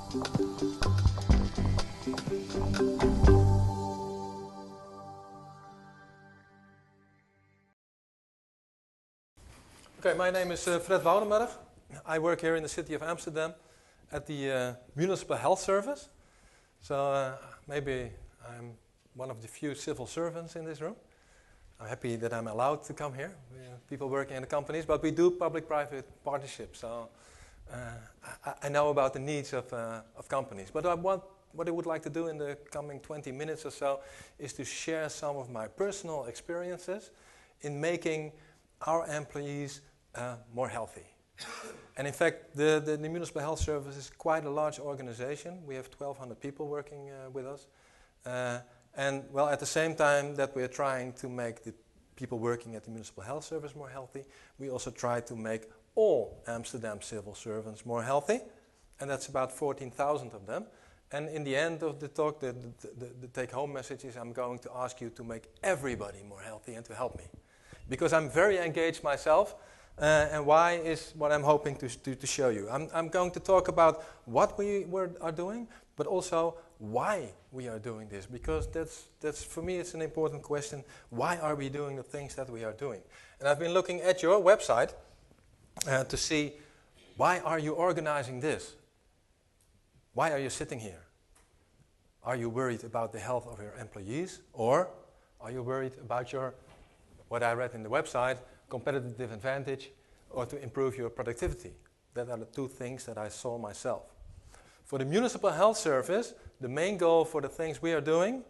Okay, my name is Fred Woudenberg. I work here in the city of Amsterdam at the Municipal Health Service. So maybe I'm one of the few civil servants in this room. I'm happy that I'm allowed to come here. People working in the companies, but we do public-private partnerships. So I know about the needs of companies. But what I would like to do in the coming 20 minutes or so is to share some of my personal experiences in making our employees more healthy. And in fact, the Municipal Health Service is quite a large organization. We have 1,200 people working with us. And well, at the same time that we're trying to make the people working at the Municipal Health Service more healthy, we also try to make all Amsterdam civil servants more healthy. And that's about 14,000 of them. And in the end of the talk, the take-home message is I'm going to ask you to make everybody more healthy and to help me. Because I'm very engaged myself, and why is what I'm hoping to show you. I'm going to talk about what we are doing, but also why we are doing this. Because that's for me, it's an important question. Why are we doing the things that we are doing? And I've been looking at your website to see why are you organizing this? Why are you sitting here? Are you worried about the health of your employees, or are you worried about your, what I read in the website, competitive advantage, or to improve your productivity? That are the two things that I saw myself. For the Municipal Health Service, the main goal for the things we are doing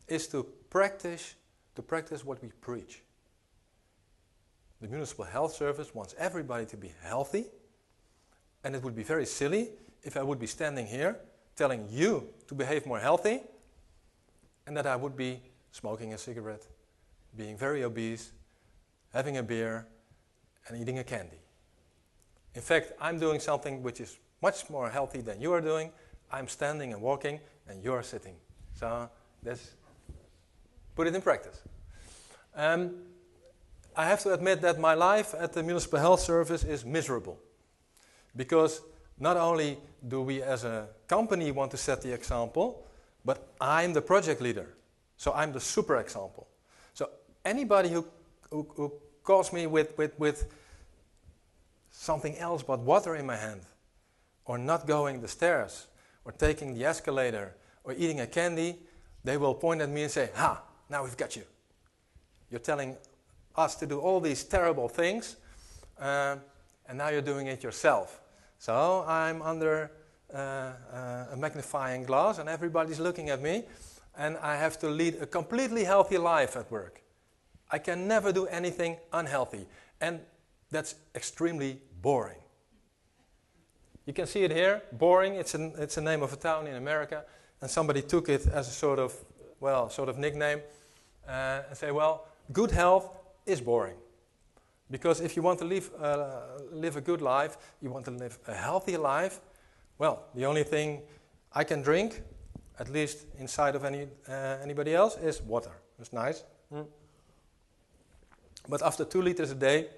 is to practice what we preach. The Municipal Health Service wants everybody to be healthy, and it would be very silly if I would be standing here telling you to behave more healthy, and that I would be smoking a cigarette, being very obese, having a beer, and eating a candy. In fact, I'm doing something which is much more healthy than you are doing. I'm standing and walking, and you're sitting. So let's put it in practice. I have to admit that my life at the Municipal Health Service is miserable. Because not only do we as a company want to set the example, but I'm the project leader. So I'm the super example. So anybody who calls me with something else but water in my hand, or not going the stairs, or taking the escalator, or eating a candy, they will point at me and say, "Ha, now we've got you. You're telling us to do all these terrible things, and now you're doing it yourself." So I'm under a magnifying glass, and everybody's looking at me, and I have to lead a completely healthy life at work. I can never do anything unhealthy, and that's extremely boring. You can see it here, boring. It's a name of a town in America, and somebody took it as a sort of nickname, and say, well, good health is boring. Because if you want to live a good life, you want to live a healthy life, well, the only thing I can drink, at least inside of anybody else, is water. It's nice. But after 2 liters a day,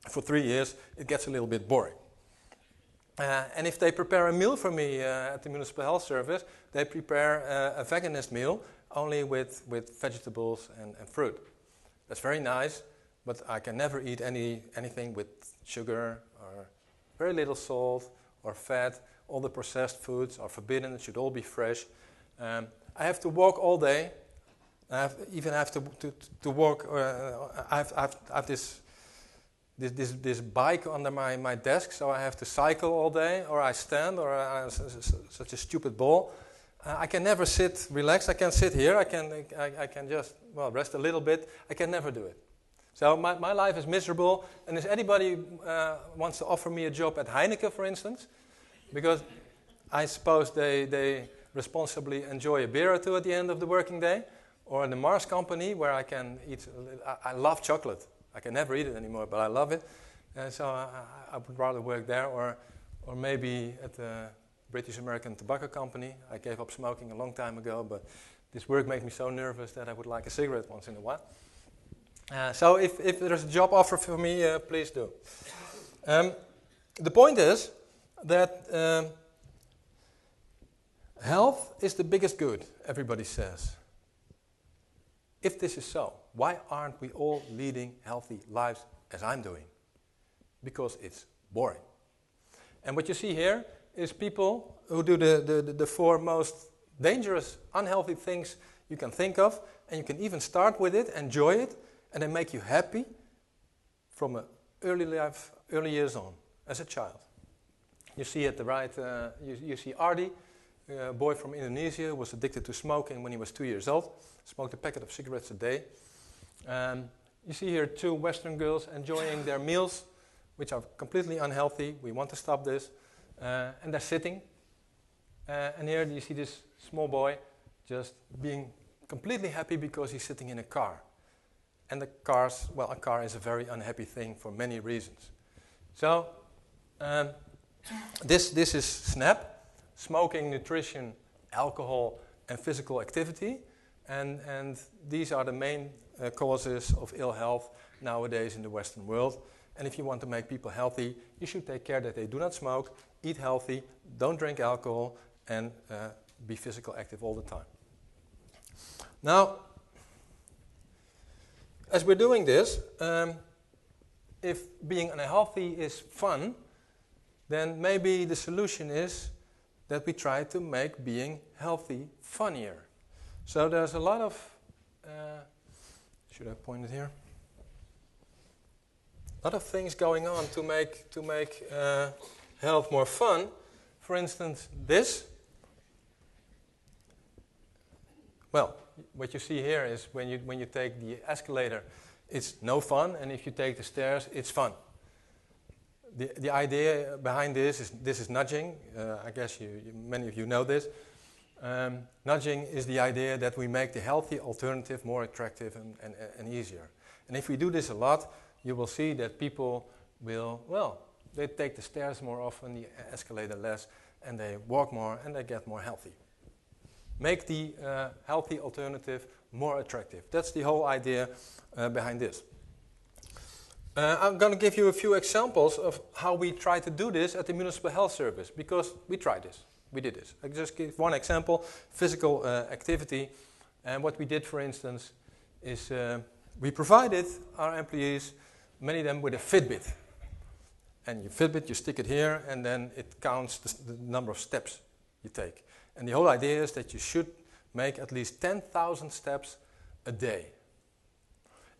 for 3 years, it gets a little bit boring. And if they prepare a meal for me at the Municipal Health Service, they prepare a veganist meal, only with vegetables and fruit. That's very nice, but I can never eat anything with sugar or very little salt or fat. All the processed foods are forbidden. It should all be fresh. I have to walk all day. I have to walk. I have this bike under my desk, so I have to cycle all day, or I stand, or I'm such a stupid ball. I can never sit relaxed. I can sit here. I can just rest a little bit. I can never do it. So my life is miserable. And if anybody wants to offer me a job at Heineken, for instance, because I suppose they responsibly enjoy a beer or two at the end of the working day, or in the Mars company where I can eat. I love chocolate. I can never eat it anymore, but I love it. So I would rather work there, or maybe at the British American Tobacco Company. I gave up smoking a long time ago, but this work makes me so nervous that I would like a cigarette once in a while. So if there's a job offer for me, please do. The point is that Health is the biggest good, everybody says. If this is so, why aren't we all leading healthy lives as I'm doing? Because it's boring. And what you see here is people who do the four most dangerous, unhealthy things you can think of, and you can even start with it, enjoy it, and they make you happy from an early years on, as a child. You see at the right, you see Ardi, a boy from Indonesia who was addicted to smoking when he was 2 years old, smoked a packet of cigarettes a day. You see here two Western girls enjoying their meals, which are completely unhealthy. We want to stop this. And they're sitting. And here you see this small boy just being completely happy because he's sitting in a car. And a car is a very unhappy thing for many reasons. So, this is SNAP, smoking, nutrition, alcohol, and physical activity. And these are the main causes of ill health nowadays in the Western world. And if you want to make people healthy, you should take care that they do not smoke, eat healthy, don't drink alcohol, and be physical active all the time. Now, as we're doing this, if being unhealthy is fun, then maybe the solution is that we try to make being healthy funnier. So there's a lot of, should I point it here? A lot of things going on to make health more fun. For instance, this. Well, what you see here is when you take the escalator, it's no fun, and if you take the stairs, it's fun. The idea behind this is nudging. I guess many of you know this. Nudging is the idea that we make the healthy alternative more attractive and easier. And if we do this a lot, you will see that people will, they take the stairs more often, the escalator less, and they walk more, and they get more healthy. Make the healthy alternative more attractive. That's the whole idea behind this. I'm going to give you a few examples of how we try to do this at the Municipal Health Service, because we tried this. We did this. I just give one example, physical activity. And what we did, for instance, is we provided our employees, many of them, with a Fitbit. And your Fitbit, you stick it here, and then it counts the number of steps you take. And the whole idea is that you should make at least 10,000 steps a day.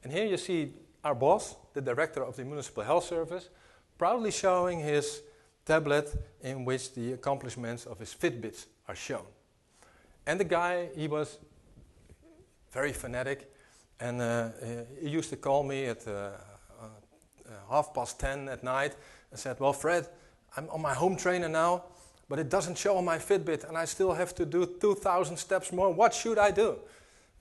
And here you see our boss, the director of the Municipal Health Service, proudly showing his tablet in which the accomplishments of his Fitbits are shown. And the guy, he was very fanatic, and he used to call me at 10:30 at night and said, "Well, Fred, I'm on my home trainer now, but it doesn't show on my Fitbit, and I still have to do 2,000 steps more. What should I do?"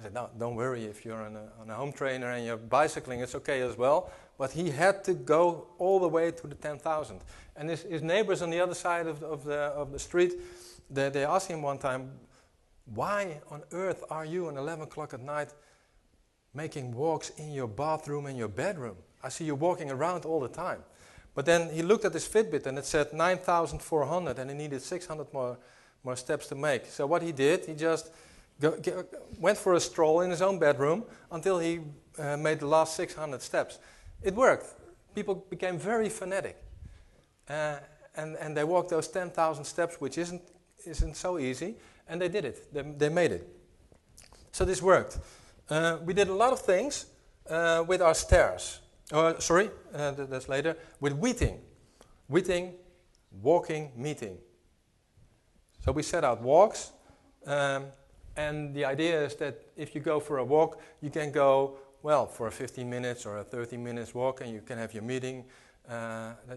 I said, "No, don't worry. If you're on a home trainer and you're bicycling, it's okay as well." But he had to go all the way to the 10,000. And his neighbors on the other side of the street, they asked him one time, "Why on earth are you at 11 o'clock at night making walks in your bathroom and your bedroom? I see you walking around all the time." But then he looked at his Fitbit and it said 9,400, and he needed 600 more steps to make. So what he did, he just went for a stroll in his own bedroom until he made the last 600 steps. It worked. People became very fanatic. And they walked those 10,000 steps, which isn't so easy, and they did it. They made it. So this worked. We did a lot of things with our stairs. That's later. With Wheating. Wheating, walking, meeting. So we set out walks, and the idea is that if you go for a walk, you can go, well, for a 15 minutes or a 30 minutes walk, and you can have your meeting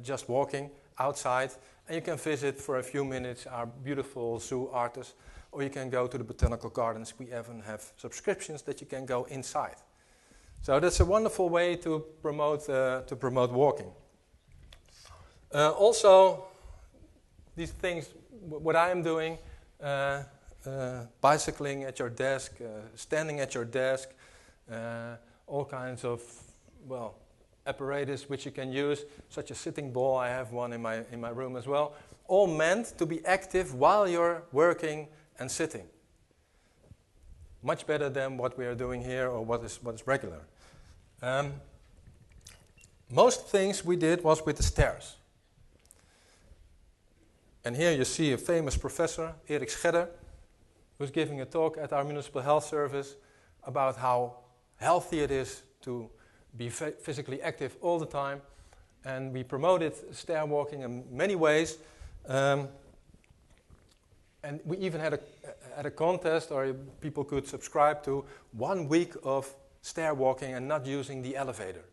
just walking outside, and you can visit for a few minutes our beautiful zoo artists, or you can go to the botanical gardens. We even have subscriptions that you can go inside. So that's a wonderful way to promote walking. Also, these things, what I am doing, bicycling at your desk, standing at your desk, all kinds of, apparatus which you can use, such as sitting ball. I have one in my room as well. All meant to be active while you're working and sitting. Much better than what we are doing here or what is regular. Most things we did was with the stairs. And here you see a famous professor, Erik Scherder, who's giving a talk at our municipal health service about how healthy it is to be physically active all the time. And we promoted stair walking in many ways. And we even had a contest, or people could subscribe to 1 week of stair walking and not using the elevator.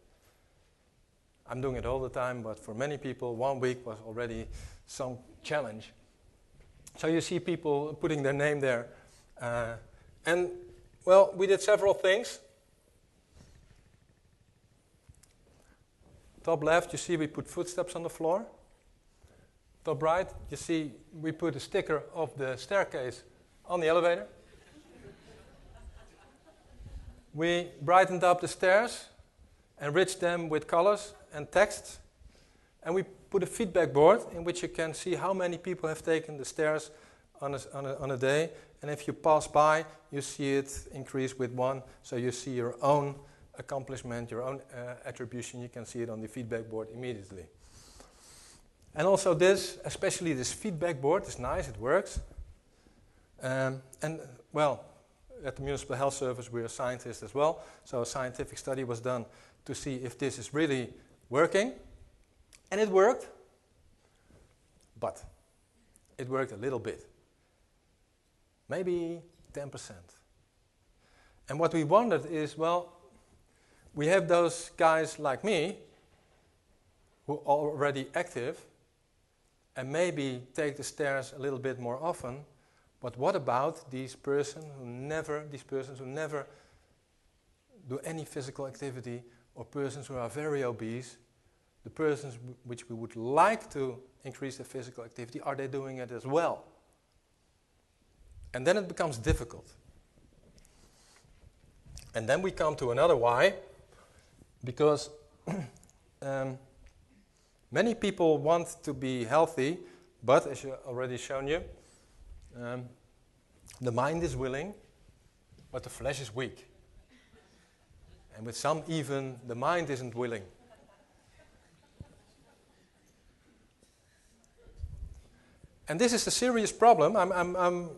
I'm doing it all the time, but for many people, 1 week was already some challenge. So you see people putting their name there. And, well, we did several things. Top left, you see we put footsteps on the floor. Top right, you see we put a sticker of the staircase on the elevator. We brightened up the stairs, enriched them with colors and text, and we put a feedback board in which you can see how many people have taken the stairs on a day, and if you pass by, you see it increase with 1, so you see your own accomplishment, your own attribution. You can see it on the feedback board immediately. And also this, especially this feedback board, is nice, it works. And, well, at the Municipal Health Service, we're scientists as well, so a scientific study was done to see if this is really working. And it worked, but it worked a little bit. Maybe 10%. And what we wondered is, well, we have those guys like me who are already active and maybe take the stairs a little bit more often, but what about these persons who never do any physical activity, or persons who are very obese, the persons which we would like to increase their physical activity, are they doing it as well? And then it becomes difficult. And then we come to another why, because many people want to be healthy, but as you already shown you, the mind is willing, but the flesh is weak. And with some even, the mind isn't willing. And this is a serious problem. I'm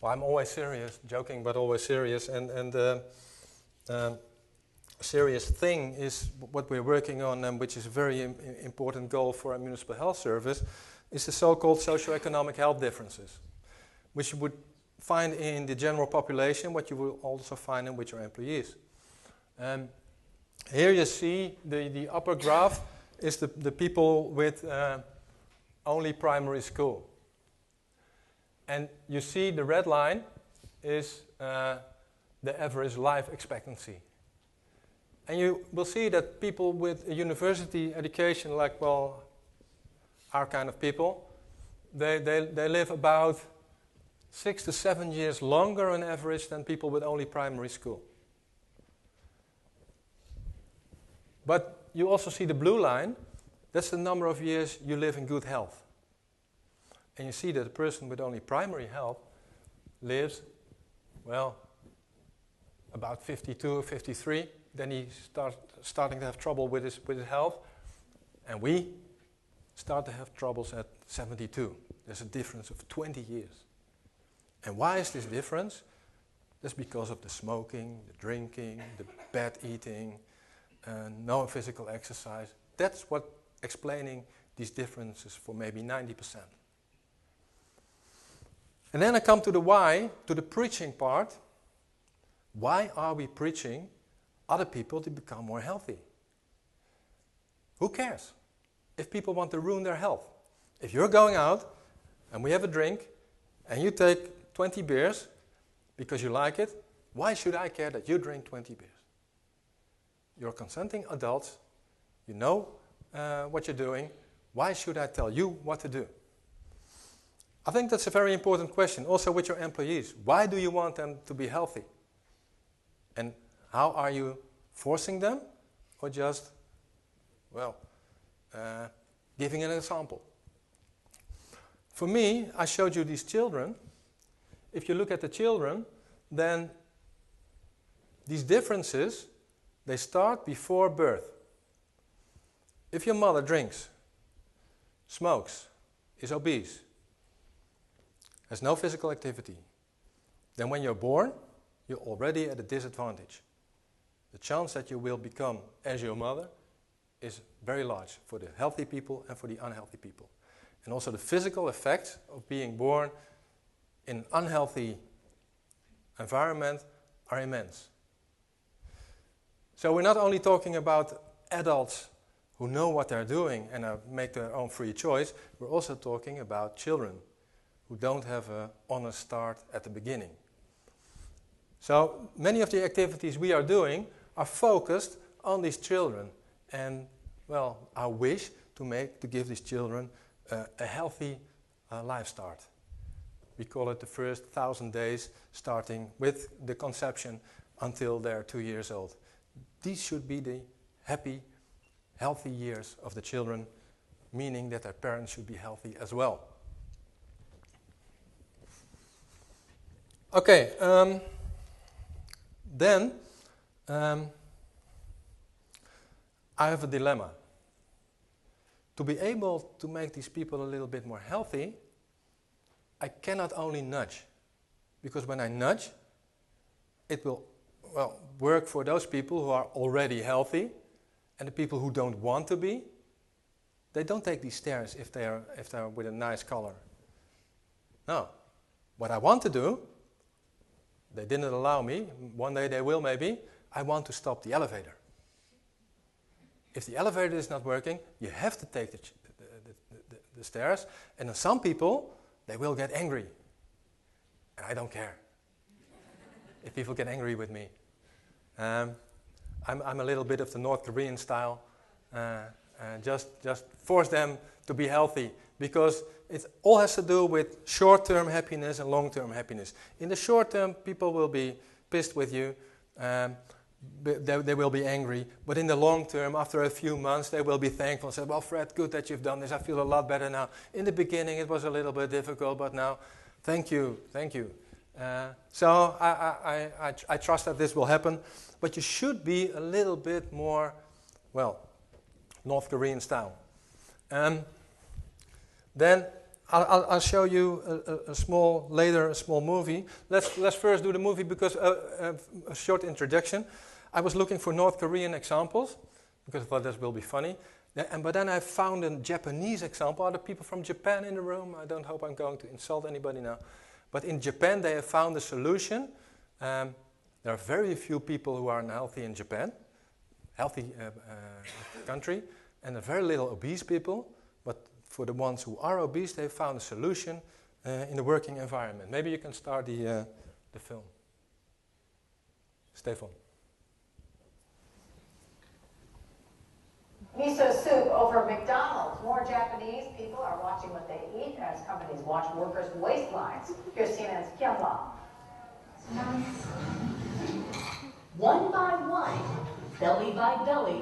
always serious, joking, but always serious. And a serious thing is what we're working on, and which is a very important goal for our municipal health service, is the so-called socioeconomic health differences, which you would find in the general population, what you will also find in with your employees. Here you see the upper graph is the people with only primary school. And you see the red line is the average life expectancy. And you will see that people with a university education, like, well, our kind of people, they live about 6 to 7 years longer on average than people with only primary school. But you also see the blue line, that's the number of years you live in good health. And you see that a person with only primary health lives, well, about 52 or 53. Then he's starting to have trouble with his health. And we start to have troubles at 72. There's a difference of 20 years. And why is this difference? That's because of the smoking, the drinking, the bad eating, no physical exercise. That's what explaining these differences for maybe 90%. And then I come to the why, to the preaching part. Why are we preaching other people to become more healthy? Who cares if people want to ruin their health? If you're going out and we have a drink and you take 20 beers because you like it, why should I care that you drink 20 beers? You're consenting adults, you know what you're doing. Why should I tell you what to do? I think that's a very important question, also with your employees. Why do you want them to be healthy? And how are you forcing them, or just, well, giving an example? For me, I showed you these children, if you look at the children, then these differences, they start before birth. If your mother drinks, smokes, is obese, has no physical activity, then when you're born, you're already at a disadvantage. The chance that you will become as your mother is very large for the healthy people and for the unhealthy people. And also the physical effects of being born in an unhealthy environment are immense. So we're not only talking about adults who know what they're doing and make their own free choice, we're also talking about children who don't have an honest start at the beginning. So many of the activities we are doing are focused on these children and, well, our wish to give these children a healthy life start. We call it the first 1,000 days, starting with the conception until they're 2 years old. These should be the happy, healthy years of the children, meaning that their parents should be healthy as well. Okay, then I have a dilemma. To be able to make these people a little bit more healthy, I cannot only nudge. Because when I nudge, it will, well, work for those people who are already healthy, and the people who don't want to be, they don't take these stairs if they're with a nice color. No. What I want to do, they didn't allow me, one day they will maybe, I want to stop the elevator. If the elevator is not working, you have to take the stairs, and then some people, they will get angry. And I don't care if people get angry with me. I'm a little bit of the North Korean style. Just force them to be healthy, because it all has to do with short-term happiness and long-term happiness. In the short term, people will be pissed with you. They will be angry. But in the long term, after a few months, they will be thankful and say, well, Fred, good that you've done this. I feel a lot better now. In the beginning, it was a little bit difficult, but now, thank you. So I trust that this will happen. But you should be a little bit more, well, North Korean style. Then I'll show you a small movie. Let's first do the movie because a short introduction. I was looking for North Korean examples because I thought this will be funny. But then I found a Japanese example. Are there people from Japan in the room? I don't hope I'm going to insult anybody now. But in Japan, they have found a solution. There are very few people who are unhealthy in Japan, healthy country, and there are very little obese people. But for the ones who are obese, they found a solution in the working environment. Maybe you can start the film. Stefan. Miso soup over at McDonald's. More Japanese people are watching what they eat as companies watch workers' waistlines. Here's CNN's Kyung-la. One by one, belly by belly,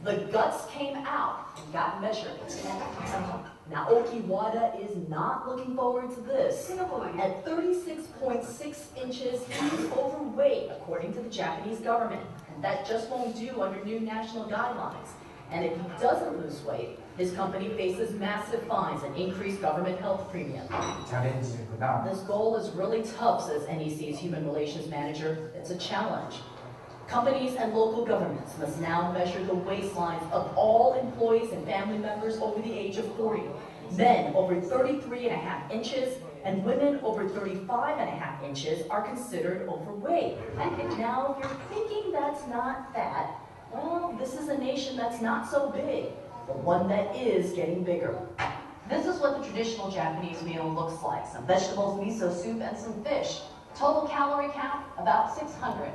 the guts came out and got measured. Now, Okiwada is not looking forward to this. At 36.6 inches, he's overweight, according to the Japanese government. And that just won't do under new national guidelines. And if he doesn't lose weight, his company faces massive fines and increased government health premium. This goal is really tough, says NEC's human relations manager. It's a challenge. Companies and local governments must now measure the waistlines of all employees and family members over the age of 40. Men over 33.5 inches and women over 35.5 inches are considered overweight. And now, if you're thinking that's not fat, well, this is a nation that's not so big, but one that is getting bigger. This is what the traditional Japanese meal looks like. Some vegetables, miso soup, and some fish. Total calorie count, about 600.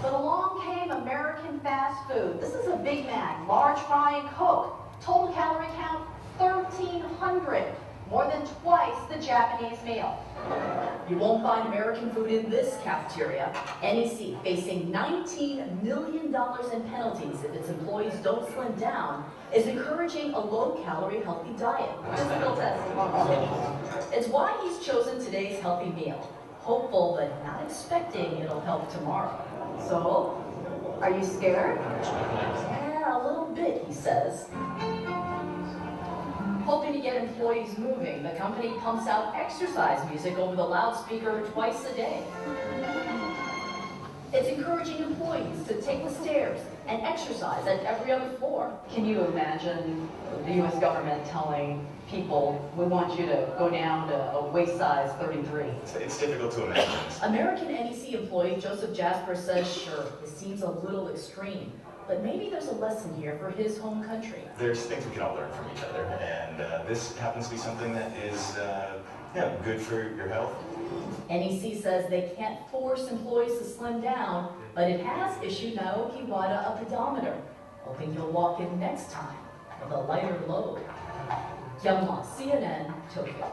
But along came American fast food. This is a Big Mac, large fry, and Coke. Total calorie count, 1,300. More than twice the Japanese meal. You won't find American food in this cafeteria. NEC facing $19 million in penalties if its employees don't slim down is encouraging a low-calorie healthy diet. Physical test. It's why he's chosen today's healthy meal. Hopeful but not expecting it'll help tomorrow. So, are you scared? Yeah, a little bit, he says. Hoping to get employees moving, the company pumps out exercise music over the loudspeaker twice a day. It's encouraging employees to take the stairs and exercise at every other floor. Can you imagine the U.S. government telling people, we want you to go down to a waist size 33? It's difficult to imagine. American NEC employee Joseph Jasper says, sure, this seems a little extreme, but maybe there's a lesson here for his home country. There's things we can all learn from each other, and this happens to be something that is good for your health. NEC says they can't force employees to slim down, but it has issued Naoki Wada a pedometer, hoping he'll walk in next time with a lighter load. Youngma, CNN, Tokyo.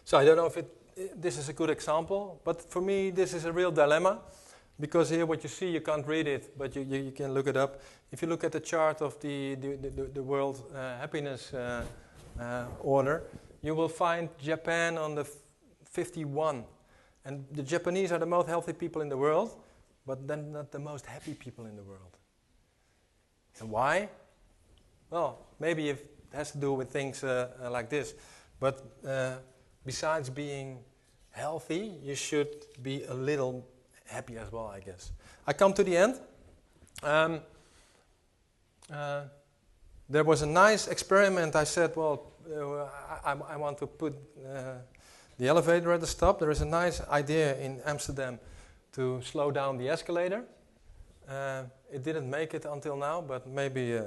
So I don't know if this is a good example, but for me this is a real dilemma, because here what you see, you can't read it, but you can look it up. If you look at the chart of the world happiness order, you will find Japan on the 51. And the Japanese are the most healthy people in the world, but then not the most happy people in the world. And why? Well, maybe it has to do with things like this, but besides being healthy, you should be a little happy as well, I guess. I come to the end. There was a nice experiment. I said, well, I want to put the elevator at the stop. There is a nice idea in Amsterdam to slow down the escalator. It didn't make it until now, but maybe,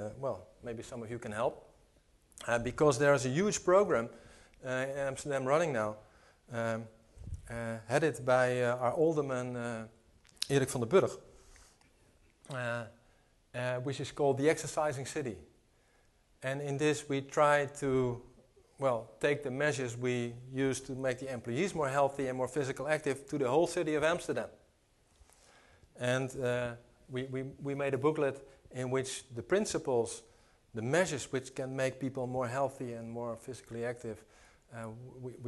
maybe some of you can help. Because there is a huge program in Amsterdam running now, headed by our alderman Erik van der Burg, which is called the Exercising City. And in this we try to, take the measures we use to make the employees more healthy and more physically active to the whole city of Amsterdam. And we made a booklet in which the principles, the measures which can make people more healthy and more physically active,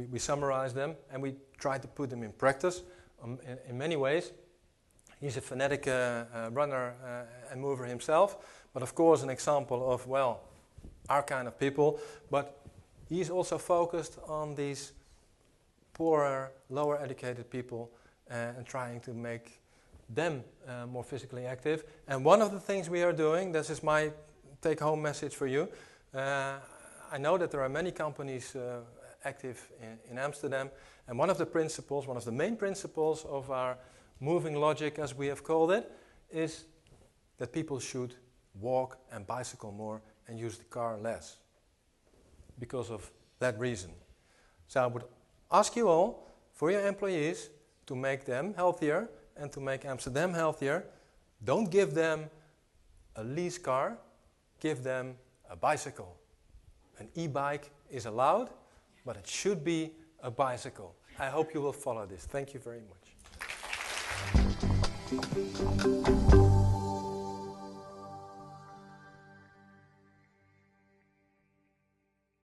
we summarize them and we try to put them in practice in many ways. He's a fanatic runner and mover himself, but of course an example of, our kind of people. But he's also focused on these poorer, lower educated people and trying to make them more physically active. And one of the things we are doing, this is my take-home message for you. I know that there are many companies active in Amsterdam, and one of the main principles of our moving logic, as we have called it, is that people should walk and bicycle more and use the car less, because of that reason. So I would ask you all, for your employees, to make them healthier and to make Amsterdam healthier. Don't give them a lease car, give them a bicycle. An e-bike is allowed, but it should be a bicycle. I hope you will follow this. Thank you very much.